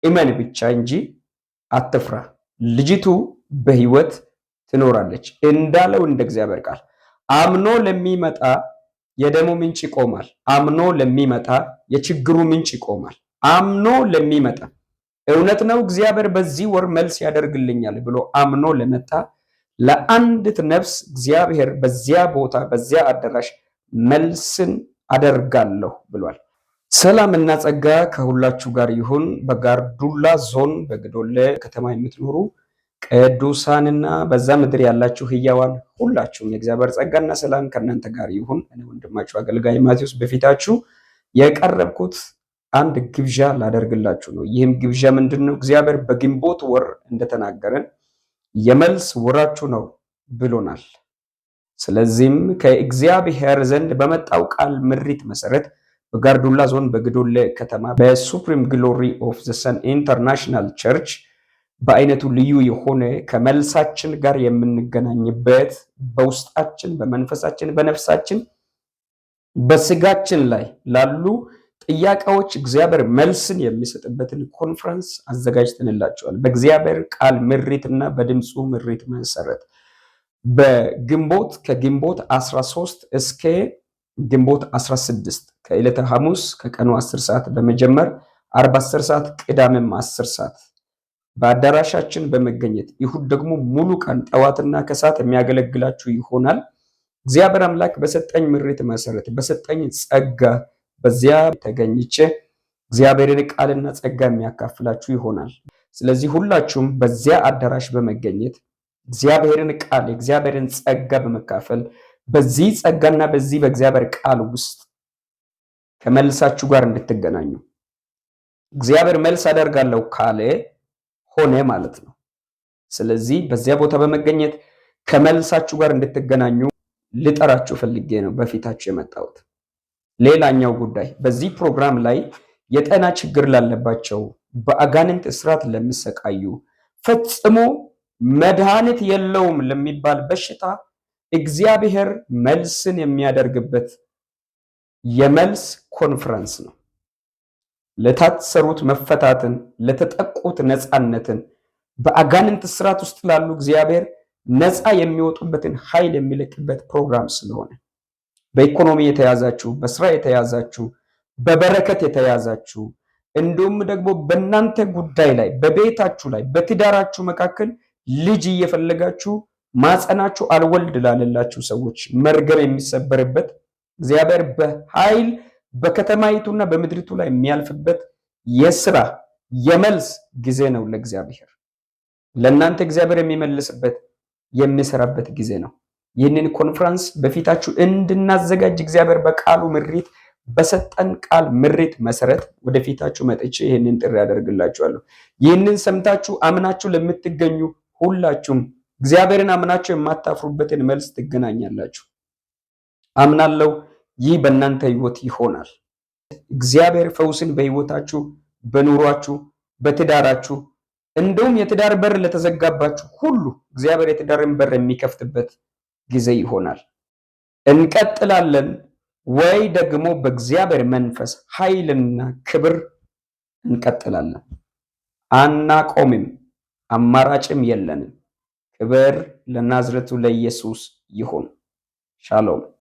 እመን ብቻ እንጂ አትፍራ። ልጅቱ በህይወት ትኖራለች እንዳለው እንደ እግዚአብሔር ቃል አምኖ ለሚመጣ የደሙ ምንጭ ይቆማል። አምኖ ለሚመጣ የችግሩ ምንጭ ይቆማል። አምኖ ለሚመጣ እውነት ነው እግዚአብሔር በዚህ ወር መልስ ያደርግልኛል ብሎ አምኖ ለመጣ ለአንዲት ነፍስ እግዚአብሔር በዚያ ቦታ በዚያ አዳራሽ መልስን አደርጋለሁ ብሏል። ሰላም እና ጸጋ ከሁላችሁ ጋር ይሁን። በጋርዱላ ዞን በግዶሌ ከተማ የምትኖሩ ቅዱሳንና በዛ ምድር ያላችሁ ህያዋን ሁላችሁም የእግዚአብሔር ጸጋና ሰላም ከእናንተ ጋር ይሁን። እኔ ወንድማችሁ አገልጋይ ማቴዎስ በፊታችሁ የቀረብኩት አንድ ግብዣ ላደርግላችሁ ነው። ይህም ግብዣ ምንድነው? እግዚአብሔር በግንቦት ወር እንደተናገረን የመልስ ወራችሁ ነው ብሎናል። ስለዚህም ከእግዚአብሔር ዘንድ በመጣው ቃል ምሪት መሰረት በጋርዱላ ዞን በግዶሌ ከተማ በሱፕሪም ግሎሪ ኦፍ ዘ ሰን ኢንተርናሽናል ቸርች በአይነቱ ልዩ የሆነ ከመልሳችን ጋር የምንገናኝበት በውስጣችን፣ በመንፈሳችን፣ በነፍሳችን፣ በስጋችን ላይ ላሉ ጥያቄዎች እግዚአብሔር መልስን የሚሰጥበትን ኮንፈረንስ አዘጋጅተንላቸዋል። በእግዚአብሔር ቃል ምሪትና በድምፁ ምሪት መሰረት ከግንቦት 13 እስከ ግንቦት 16 ከዕለተ ሐሙስ ከቀኑ 10 ሰዓት በመጀመር 10 ሰዓት ቅዳሜም 10 ሰዓት በአዳራሻችን በመገኘት ይሁድ ደግሞ ሙሉ ቀን ጠዋትና ከሰዓት የሚያገለግላችሁ ይሆናል። እግዚአብሔር አምላክ በሰጠኝ ምሪት መሰረት በሰጠኝ ጸጋ በዚያ ተገኝቼ እግዚአብሔርን ቃልና ጸጋ የሚያካፍላችሁ ይሆናል። ስለዚህ ሁላችሁም በዚያ አዳራሽ በመገኘት እግዚአብሔርን ቃል የእግዚአብሔርን ጸጋ በመካፈል በዚህ ጸጋና በዚህ በእግዚአብሔር ቃል ውስጥ ከመልሳችሁ ጋር እንድትገናኙ እግዚአብሔር መልስ አደርጋለሁ ካለ ሆነ ማለት ነው። ስለዚህ በዚያ ቦታ በመገኘት ከመልሳችሁ ጋር እንድትገናኙ ልጠራችሁ ፈልጌ ነው በፊታችሁ የመጣሁት። ሌላኛው ጉዳይ በዚህ ፕሮግራም ላይ የጤና ችግር ላለባቸው፣ በአጋንንት እስራት ለሚሰቃዩ፣ ፈጽሞ መድኃኒት የለውም ለሚባል በሽታ እግዚአብሔር መልስን የሚያደርግበት የመልስ ኮንፈረንስ ነው። ለታሰሩት መፈታትን፣ ለተጠቁት ነፃነትን፣ በአጋንንት እስራት ውስጥ ላሉ እግዚአብሔር ነፃ የሚወጡበትን ኃይል የሚለቅበት ፕሮግራም ስለሆነ በኢኮኖሚ የተያዛችሁ፣ በስራ የተያዛችሁ፣ በበረከት የተያዛችሁ እንዲሁም ደግሞ በእናንተ ጉዳይ ላይ በቤታችሁ ላይ በትዳራችሁ መካከል ልጅ እየፈለጋችሁ ማጸናችሁ አልወልድ ላለላችሁ ሰዎች መርገም የሚሰበርበት እግዚአብሔር በኃይል በከተማይቱና በምድሪቱ ላይ የሚያልፍበት የስራ የመልስ ጊዜ ነው። ለእግዚአብሔር ለእናንተ እግዚአብሔር የሚመልስበት የሚሰራበት ጊዜ ነው። ይህንን ኮንፈረንስ በፊታችሁ እንድናዘጋጅ እግዚአብሔር በቃሉ ምሪት በሰጠን ቃል ምሪት መሰረት ወደፊታችሁ መጥቼ ይህንን ጥሪ ያደርግላችኋለሁ። ይህንን ሰምታችሁ አምናችሁ ለምትገኙ ሁላችሁም እግዚአብሔርን አምናችሁ የማታፍሩበትን መልስ ትገናኛላችሁ። አምናለሁ ይህ በእናንተ ህይወት ይሆናል። እግዚአብሔር ፈውስን በህይወታችሁ፣ በኑሯችሁ፣ በትዳራችሁ እንዲሁም የትዳር በር ለተዘጋባችሁ ሁሉ እግዚአብሔር የትዳርን በር የሚከፍትበት ጊዜ ይሆናል። እንቀጥላለን ወይ ደግሞ በእግዚአብሔር መንፈስ ኃይልና ክብር እንቀጥላለን። አናቆምም፣ አማራጭም የለንም። ክብር ለናዝሬቱ ለኢየሱስ ይሁን። ሻሎም